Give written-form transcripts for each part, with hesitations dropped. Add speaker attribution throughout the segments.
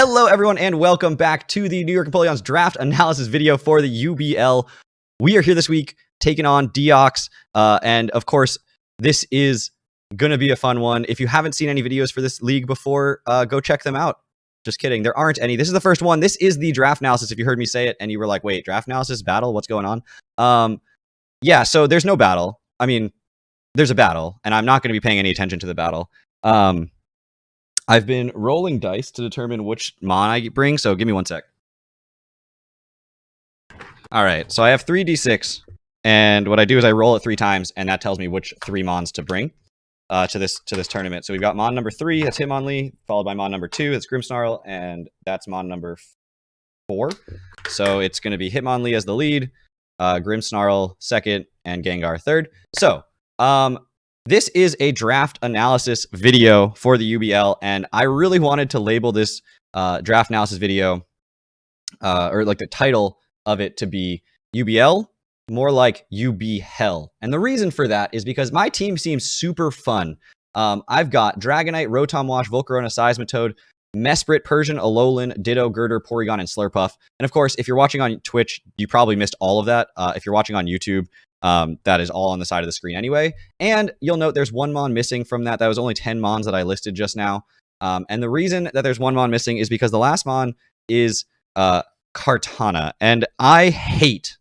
Speaker 1: Hello, everyone, and welcome back to the New York Empoleon's draft analysis video for the UBL. We are here this week taking on Deox, and of course, this is going to be a fun one. If you haven't seen any videos for this league before, go check them out. Just kidding. There aren't any. This is the first one. This is the draft analysis. If you heard me say it and you were like, wait, draft analysis, battle? What's going on? Yeah, so there's no battle. I mean, there's a battle, and I'm not going to be paying any attention to the battle. I've been rolling dice to determine which mon I bring, so give me 1 sec. All right, so I have 3d6, and what I do is I roll it 3 times, and that tells me which 3 mons to bring to this tournament. So we've got mon number 3, that's Hitmonlee, followed by mon number 2, that's Grimmsnarl, and that's mon number 4. So it's going to be Hitmonlee as the lead, Grimmsnarl second, and Gengar third. So, this is a draft analysis video for the UBL, and I really wanted to label this draft analysis video, or like the title of it to be UBL, more like UB Hell. And the reason for that is because my team seems super fun. I've got Dragonite, Rotom-Wash, Volcarona, Seismitoad, Mesprit, Persian, Alolan, Ditto, Girder, Porygon, and Slurpuff. And of course, if you're watching on Twitch, you probably missed all of that. If you're watching on YouTube, that is all on the side of the screen anyway. And you'll note there's 1 mon missing from that. That was only 10 mons that I listed just now. And the reason that there's 1 mon missing is because the last mon is Kartana. And I hate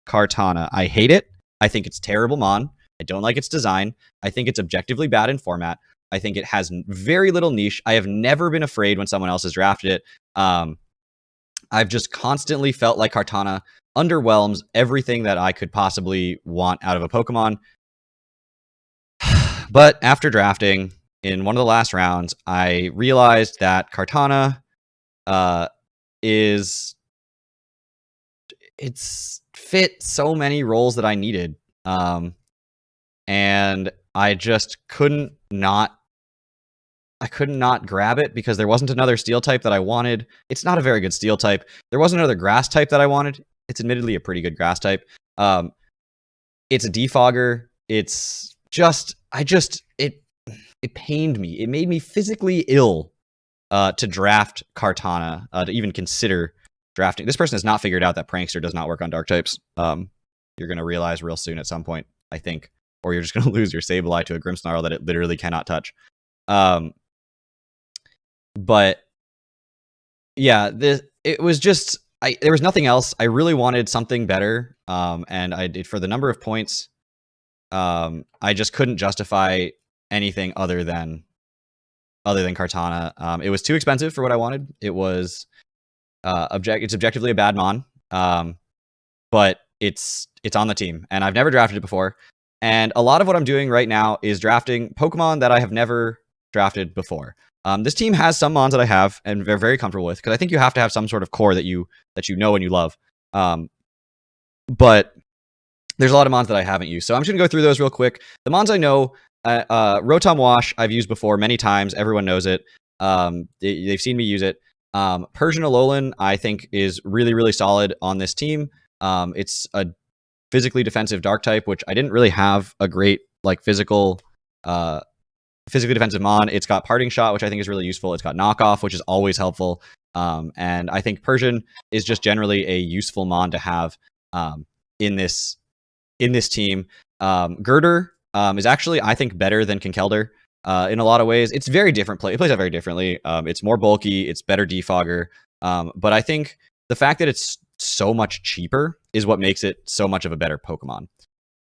Speaker 1: Kartana. I hate it. I think it's terrible mon. I don't like its design. I think it's objectively bad in format. I think it has very little niche. I have never been afraid when someone else has drafted it. I've just constantly felt like Kartana underwhelms everything that I could possibly want out of a Pokemon. But after drafting in one of the last rounds, I realized that Kartana it's fit so many roles that I needed. And I just couldn't not grab it because there wasn't another steel type that I wanted. It's not a very good steel type. There wasn't another grass type that I wanted. It's admittedly a pretty good grass type. It's a defogger. It's just, it pained me. It made me physically ill to draft Kartana, to even consider drafting. This person has not figured out that Prankster does not work on dark types. You're going to realize real soon at some point, I think. Or you're just going to lose your Sableye to a Grimmsnarl that it literally cannot touch. But yeah, it was just, there was nothing else. I really wanted something better. And I did, for the number of points, I just couldn't justify anything other than Kartana. It was too expensive for what I wanted. It was, it's objectively a bad mon. But it's on the team, and I've never drafted it before. And a lot of what I'm doing right now is drafting Pokemon that I have never drafted before. This team has some mons that I have and they're very comfortable with, because I think you have to have some sort of core that you know and you love. But there's a lot of mons that I haven't used, so I'm just gonna go through those real quick. The mons I know, Rotom-Wash I've used before many times. Everyone knows it. They've seen me use it. Persian Alolan I think is really, really solid on this team. It's a physically defensive dark type, which I didn't really have a great like physically defensive mon. It's got Parting Shot, which I think is really useful. It's got Knockoff, which is always helpful. And I think Persian is just generally a useful mon to have in this team. Girder is actually, I think, better than Kinkeldr in a lot of ways. It's very different. It plays out very differently. It's more bulky. It's better defogger. But I think the fact that it's so much cheaper is what makes it so much of a better Pokemon.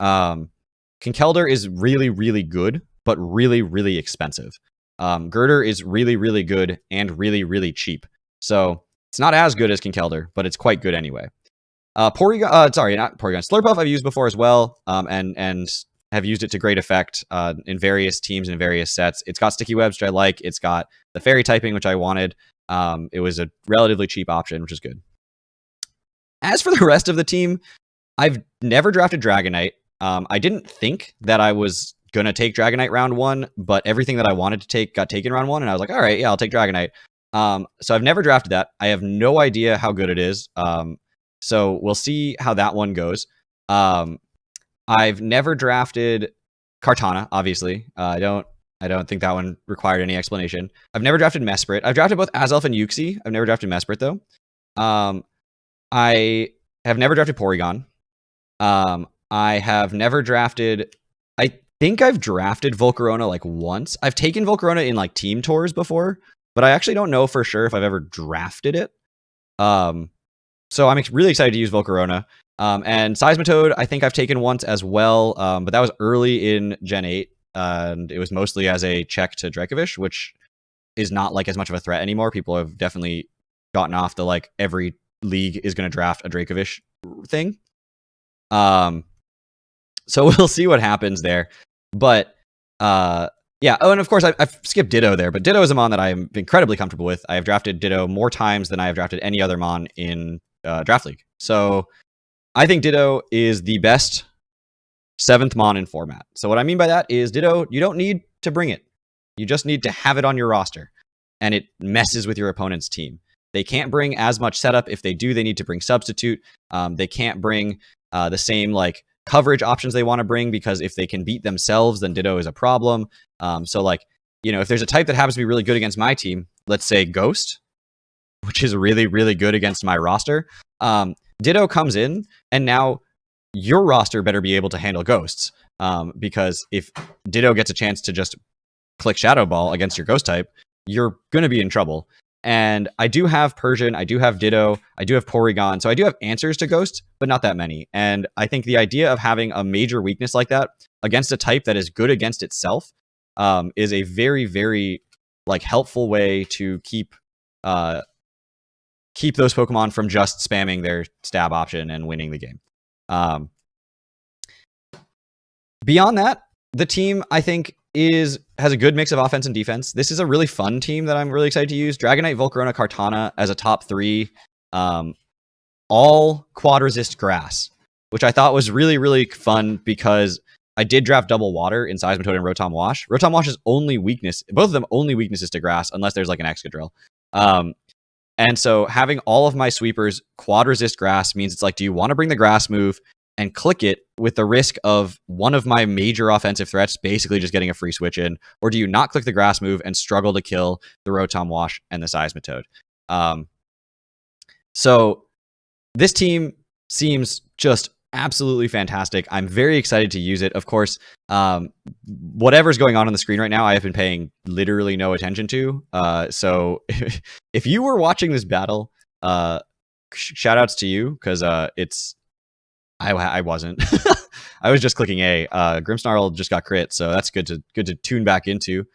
Speaker 1: Kinkeldr is really, really good, but really, really expensive. Girder is really, really good and really, really cheap. So it's not as good as Kinkeldr, but it's quite good anyway. Porygon, sorry, not Porygon. Slurpuff I've used before as well, and have used it to great effect in various teams and various sets. It's got Sticky Webs, which I like. It's got the Fairy typing, which I wanted. It was a relatively cheap option, which is good. As for the rest of the team, I've never drafted Dragonite. I didn't think that I was going to take Dragonite round 1, but everything that I wanted to take got taken round 1, and I was like, all right, yeah, I'll take Dragonite. So I've never drafted that. I have no idea how good it is. So we'll see how that one goes. I've never drafted Kartana, obviously. I don't I don't think that one required any explanation. I've never drafted Mesprit. I've drafted both Azelf and Yuxi. I've never drafted Mesprit, though. I have never drafted Porygon. I have never drafted... I think I've drafted Volcarona like once. I've taken Volcarona in like team tours before, but I actually don't know for sure if I've ever drafted it. So I'm really excited to use Volcarona. And Seismitoad, I think I've taken once as well, but that was early in Gen 8, and it was mostly as a check to Dracovish, which is not like as much of a threat anymore. People have definitely gotten off the like every league is going to draft a Dracovish thing. So we'll see what happens there. But yeah. Oh, and of course I've skipped Ditto there, but Ditto is a mon that I'm incredibly comfortable with. I have drafted Ditto more times than I have drafted any other mon in Draft League. So I think Ditto is the best 7th mon in format. So what I mean by that is Ditto, you don't need to bring it. You just need to have it on your roster, and it messes with your opponent's team. They can't bring as much setup. If they do, they need to bring substitute. They can't bring the same like coverage options they want to bring, because if they can beat themselves, then Ditto is a problem. So like, you know, if there's a type that happens to be really good against my team, let's say Ghost, which is really, really good against my roster, Ditto comes in, and now your roster better be able to handle Ghosts, because if Ditto gets a chance to just click Shadow Ball against your Ghost type, you're going to be in trouble. And I do have Persian, I do have Ditto, I do have Porygon, so I do have answers to Ghost, but not that many. And I think the idea of having a major weakness like that against a type that is good against itself is a very, very like helpful way to keep those Pokemon from just spamming their stab option and winning the game. Beyond that, the team, I think, has a good mix of offense and defense. This is a really fun team that I'm really excited to use. Dragonite, Volcarona, Kartana as a top 3, all quad resist grass, which I thought was really, really fun because I did draft double water in Seismitoad and Rotom Wash. Rotom Wash's only weakness, both of them only weaknesses to grass, unless there's like an Excadrill. And so having all of my sweepers quad resist grass means it's like, do you want to bring the grass move and click it with the risk of one of my major offensive threats basically just getting a free switch in? Or do you not click the grass move and struggle to kill the Rotom Wash and the Seismitoad? So this team seems just absolutely fantastic. I'm very excited to use it. Of course, whatever's going on the screen right now, I have been paying literally no attention to. So if you were watching this battle, shout outs to you, because I wasn't. I was just clicking A. Grimmsnarl just got crit, so that's good to tune back into.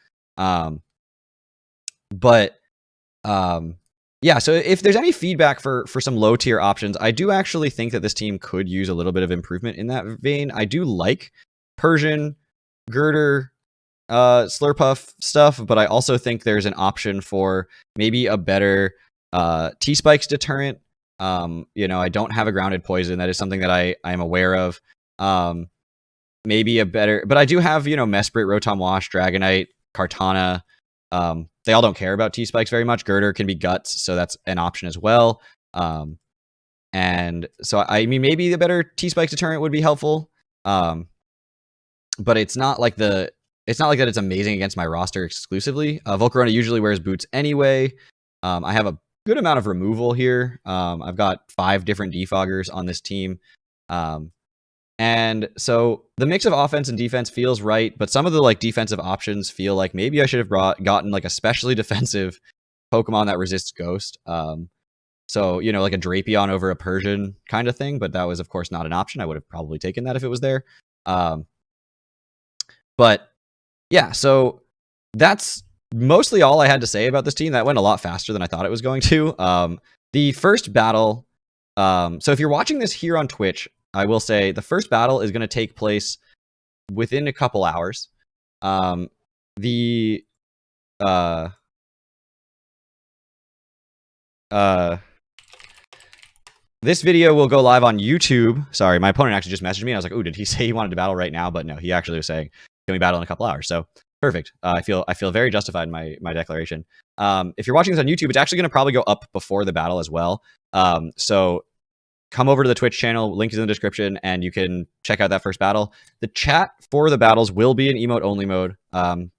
Speaker 1: Yeah, so if there's any feedback for some low tier options, I do actually think that this team could use a little bit of improvement in that vein. I do like Persian, Girder, Slurpuff stuff, but I also think there's an option for maybe a better T-Spikes deterrent. You know, I don't have a grounded poison. That is something that I am aware of. Maybe a better, but I do have, you know, Mesprit, Rotom Wash, Dragonite, Kartana. They all don't care about T-Spikes very much. Girder can be Guts, so that's an option as well. And so, I mean, maybe the better T-Spikes deterrent would be helpful. But it's not like that it's amazing against my roster exclusively. Volcarona usually wears boots anyway. I have a good amount of removal here. I've got 5 different defoggers on this team. And so the mix of offense and defense feels right, but some of the like defensive options feel like maybe I should have gotten like a specially defensive Pokemon that resists Ghost. So, you know, like a Drapion over a Persian kind of thing, but that was of course not an option. I would have probably taken that if it was there. But yeah, so that's mostly all I had to say about this team. That went a lot faster than I thought it was going to. The first battle, so if you're watching this here on Twitch, I will say the first battle is going to take place within a couple hours. This video will go live on YouTube. Sorry, my opponent actually just messaged me. I was like, "Ooh, did he say he wanted to battle right now?" But no, he actually was saying, "Can we battle in a couple hours?" So perfect. I feel very justified in my declaration. If you're watching this on YouTube, it's actually going to probably go up before the battle as well. So come over to the Twitch channel. Link is in the description, and you can check out that first battle. The chat for the battles will be in emote only mode,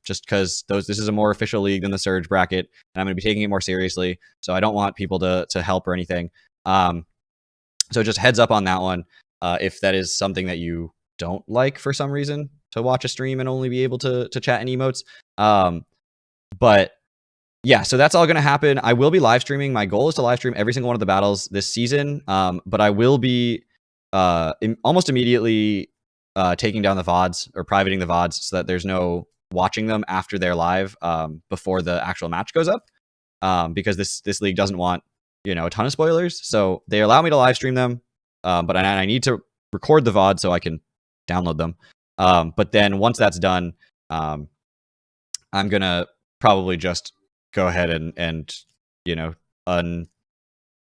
Speaker 1: just because this is a more official league than the Surge bracket, and I'm going to be taking it more seriously. So I don't want people to help or anything. So just heads up on that one. If that is something that you don't like for some reason, to watch a stream and only be able to chat in emotes. But yeah, so that's all going to happen. I will be live streaming. My goal is to live stream every single one of the battles this season. But I will be almost immediately taking down the VODs or privating the VODs so that there's no watching them after they're live before the actual match goes up. Because this league doesn't want, a ton of spoilers. So they allow me to live stream them. But I need to record the VOD so I can download them. But then once that's done, I'm going to probably just go ahead and private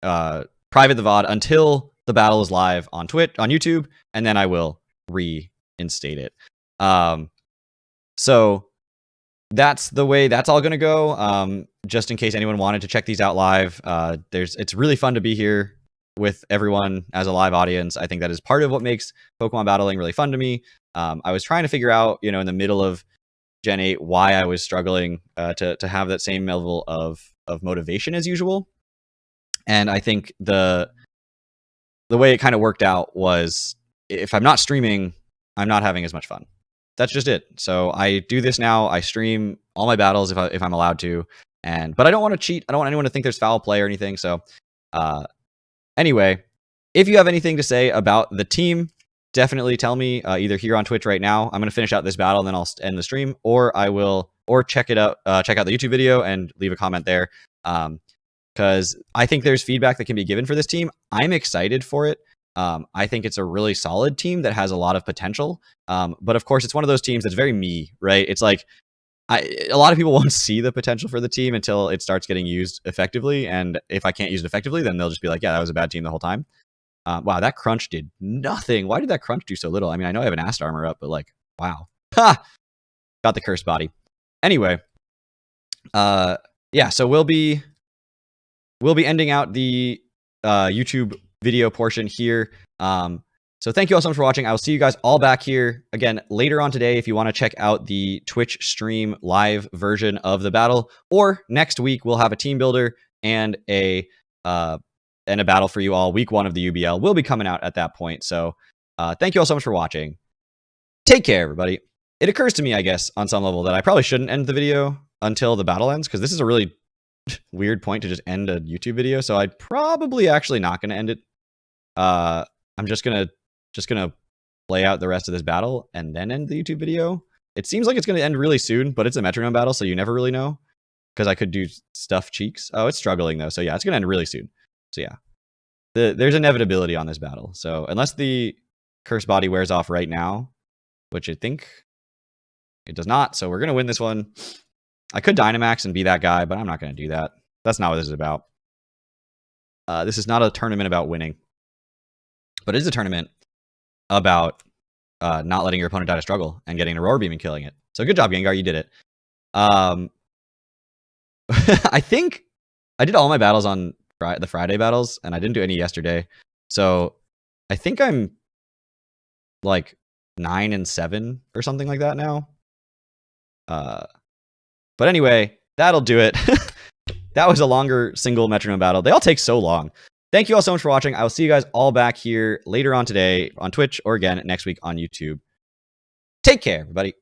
Speaker 1: the VOD until the battle is live on YouTube, and then I will reinstate it. So that's the way that's all gonna go. Just in case anyone wanted to check these out live, it's really fun to be here with everyone as a live audience. I think that is part of what makes Pokemon battling really fun to me. I was trying to figure out, in the middle of Gen 8 why I was struggling to have that same level of motivation as usual. And I think the way it kind of worked out was, if I'm not streaming, I'm not having as much fun. That's just it. So I do this now. I stream all my battles if I'm allowed to, but I don't want to cheat. I don't want anyone to think there's foul play or anything. So anyway, if you have anything to say about the team, definitely tell me either here on Twitch right now. I'm going to finish out this battle and then I'll end the stream, or check it out, check out the YouTube video and leave a comment there. Because I think there's feedback that can be given for this team. I'm excited for it. I think it's a really solid team that has a lot of potential. But of course, it's one of those teams that's very me, right? It's like a lot of people won't see the potential for the team until it starts getting used effectively. And if I can't use it effectively, then they'll just be like, yeah, that was a bad team the whole time. Wow, that crunch did nothing. Why did that crunch do so little? I mean, I know I have an Ast armor up, but like, wow. Ha! Got the cursed body. Anyway, yeah, so we'll be ending out the YouTube video portion here. So thank you all so much for watching. I will see you guys all back here again later on today if you want to check out the Twitch stream live version of the battle, or next week we'll have a team builder and a battle for you all. Week 1 of the UBL will be coming out at that point. So thank you all so much for watching. Take care, everybody. It occurs to me, I guess, on some level that I probably shouldn't end the video until the battle ends, because this is a really weird point to just end a YouTube video. So I'd probably actually not going to end it. I'm just gonna play out the rest of this battle and then end the YouTube video. It seems like it's going to end really soon, but it's a metronome battle, so you never really know, because I could do stuff cheeks. Oh, it's struggling though. So yeah, it's going to end really soon. So yeah, there's inevitability on this battle. So unless the cursed body wears off right now, which I think it does not. So we're going to win this one. I could Dynamax and be that guy, but I'm not going to do that. That's not what this is about. This is not a tournament about winning, but it is a tournament about not letting your opponent die to struggle and getting a Roar Beam and killing it. So good job, Gengar. You did it. I think I did all my battles on the Friday battles, and I didn't do any yesterday. So I think I'm like 9-7 or something like that now. But anyway, that'll do it. That was a longer single metronome battle. They all take so long. Thank you all so much for watching. I will see you guys all back here later on today on Twitch, or again next week on YouTube. Take care, everybody.